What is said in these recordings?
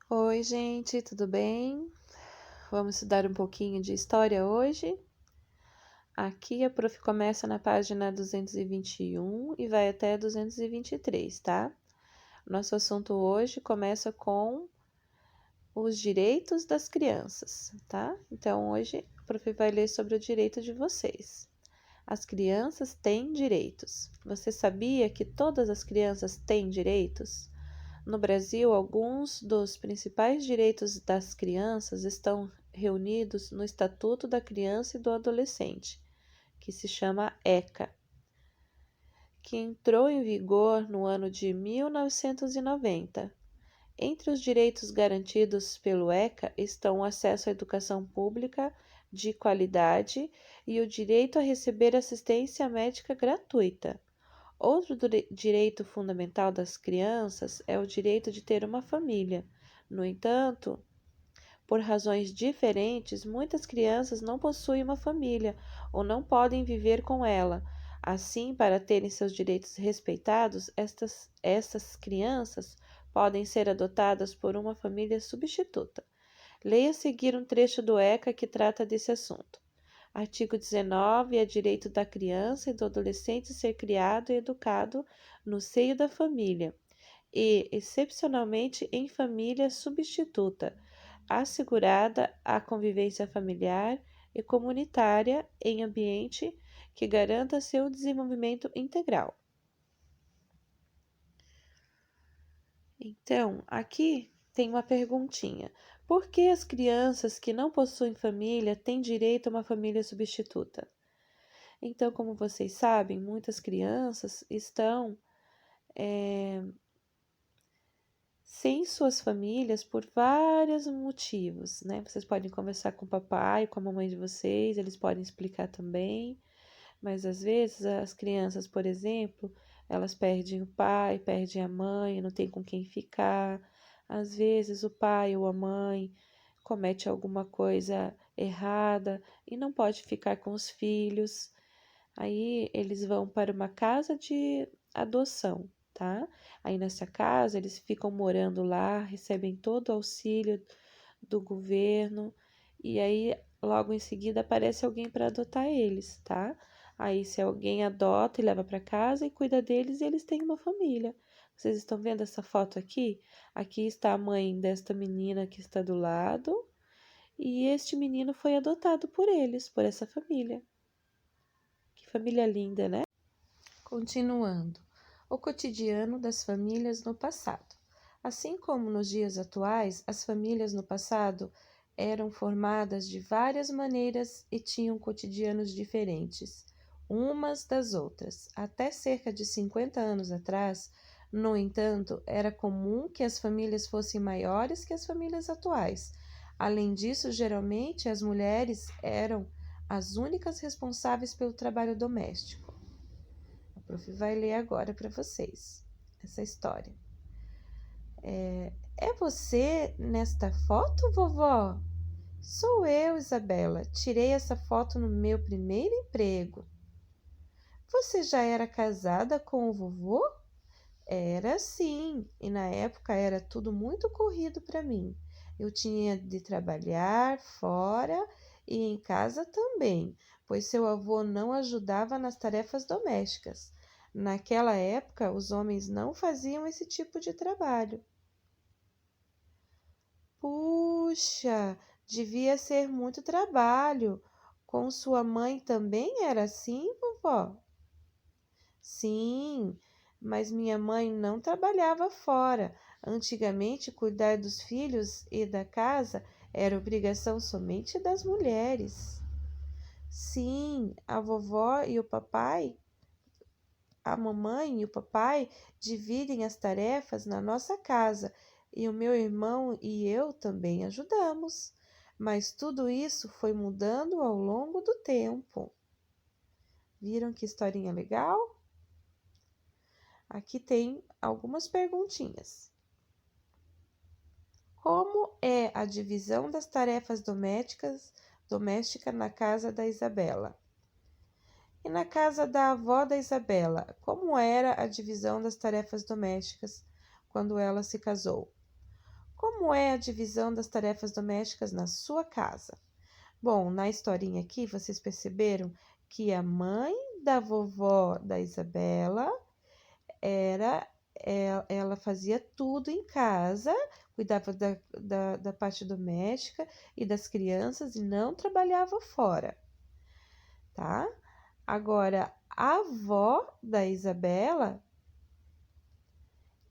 Oi, gente, tudo bem? Vamos estudar um pouquinho de história hoje. Aqui a prof começa na página 221 e vai até 223, tá? Nosso assunto hoje começa com os direitos das crianças, tá? Então, hoje a prof vai ler sobre o direito de vocês. As crianças têm direitos. Você sabia que todas as crianças têm direitos? No Brasil, alguns dos principais direitos das crianças estão reunidos no Estatuto da Criança e do Adolescente, que se chama ECA, que entrou em vigor no ano de 1990. Entre os direitos garantidos pelo ECA estão o acesso à educação pública de qualidade e o direito a receber assistência médica gratuita. Outro direito fundamental das crianças é o direito de ter uma família. No entanto, por razões diferentes, muitas crianças não possuem uma família ou não podem viver com ela. Assim, para terem seus direitos respeitados, essas crianças podem ser adotadas por uma família substituta. Leia a seguir um trecho do ECA que trata desse assunto. Artigo 19. É direito da criança e do adolescente ser criado e educado no seio da família e, excepcionalmente, em família substituta, assegurada a convivência familiar e comunitária em ambiente que garanta seu desenvolvimento integral. Então, aqui tem uma perguntinha. Por que as crianças que não possuem família têm direito a uma família substituta? Então, como vocês sabem, muitas crianças estão sem suas famílias por vários motivos, né? Vocês podem conversar com o papai, com a mamãe de vocês, eles podem explicar também, mas às vezes as crianças, por exemplo, elas perdem o pai, perdem a mãe, não tem com quem ficar. Às vezes o pai ou a mãe comete alguma coisa errada e não pode ficar com os filhos. Aí eles vão para uma casa de adoção, tá? Aí nessa casa eles ficam morando lá, recebem todo o auxílio do governo e aí logo em seguida aparece alguém para adotar eles, tá? Aí se alguém adota e leva para casa e cuida deles, eles têm uma família. Vocês estão vendo essa foto aqui? Aqui está a mãe desta menina que está do lado e este menino foi adotado por eles, por essa família. Que família linda, né? Continuando, o cotidiano das famílias no passado. Assim como nos dias atuais, as famílias no passado eram formadas de várias maneiras e tinham cotidianos diferentes, umas das outras. Até cerca de 50 anos atrás, no entanto, era comum que as famílias fossem maiores que as famílias atuais. Além disso, geralmente as mulheres eram as únicas responsáveis pelo trabalho doméstico. A prof vai ler agora para vocês essa história. É você nesta foto, vovó? Sou eu, Isabela. Tirei essa foto no meu primeiro emprego. Você já era casada com o vovô? Era sim, e na época era tudo muito corrido para mim. Eu tinha de trabalhar fora e em casa também, pois seu avô não ajudava nas tarefas domésticas. Naquela época, os homens não faziam esse tipo de trabalho. Puxa, devia ser muito trabalho. Com sua mãe também era assim, vovó? Sim, mas minha mãe não trabalhava fora. Antigamente, cuidar dos filhos e da casa era obrigação somente das mulheres. Sim, a vovó e o papai, a mamãe e o papai dividem as tarefas na nossa casa e o meu irmão e eu também ajudamos. Mas tudo isso foi mudando ao longo do tempo. Viram que historinha legal? Aqui tem algumas perguntinhas. Como é a divisão das tarefas domésticas na casa da Isabela? E na casa da avó da Isabela, como era a divisão das tarefas domésticas quando ela se casou? Como é a divisão das tarefas domésticas na sua casa? Bom, na historinha aqui, vocês perceberam que a mãe da vovó da Isabela ela fazia tudo em casa, cuidava da parte doméstica e das crianças e não trabalhava fora, tá? Agora, a avó da Isabela,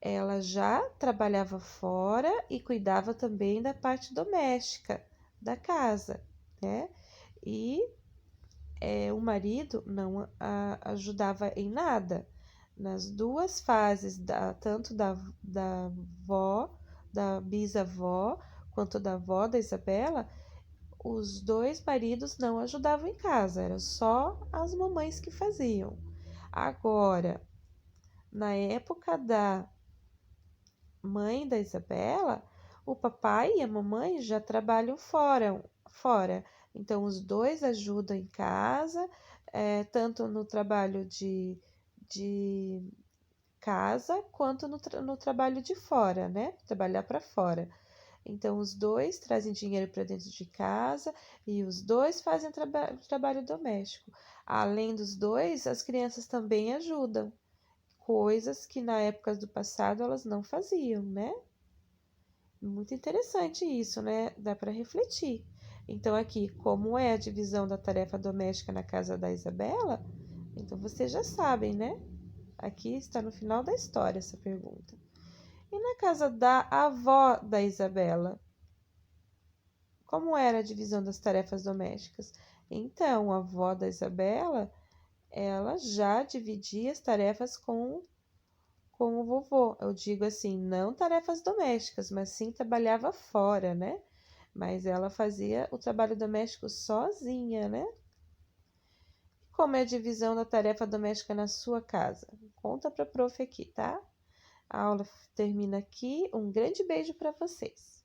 ela já trabalhava fora e cuidava também da parte doméstica da casa, né? E o marido não ajudava em nada. Nas duas fases, tanto da avó, da bisavó, quanto da avó da Isabela, os dois maridos não ajudavam em casa, eram só as mamães que faziam. Agora, na época da mãe da Isabela, o papai e a mamãe já trabalham fora. Então, os dois ajudam em casa, tanto no trabalho de casa quanto no trabalho de fora, né? Trabalhar para fora. Então, os dois trazem dinheiro para dentro de casa e os dois fazem trabalho doméstico. Além dos dois, as crianças também ajudam, coisas que na época do passado elas não faziam, né? Muito interessante isso, né? Dá para refletir. Então, aqui, como é a divisão da tarefa doméstica na casa da Isabela? Então, vocês já sabem, né? Aqui está no final da história essa pergunta. E na casa da avó da Isabela? Como era a divisão das tarefas domésticas? Então, a avó da Isabela, ela já dividia as tarefas com o vovô. Eu digo assim, não tarefas domésticas, mas sim trabalhava fora, né? Mas ela fazia o trabalho doméstico sozinha, né? Como é a divisão da tarefa doméstica na sua casa? Conta para a prof aqui, tá? A aula termina aqui. Um grande beijo para vocês.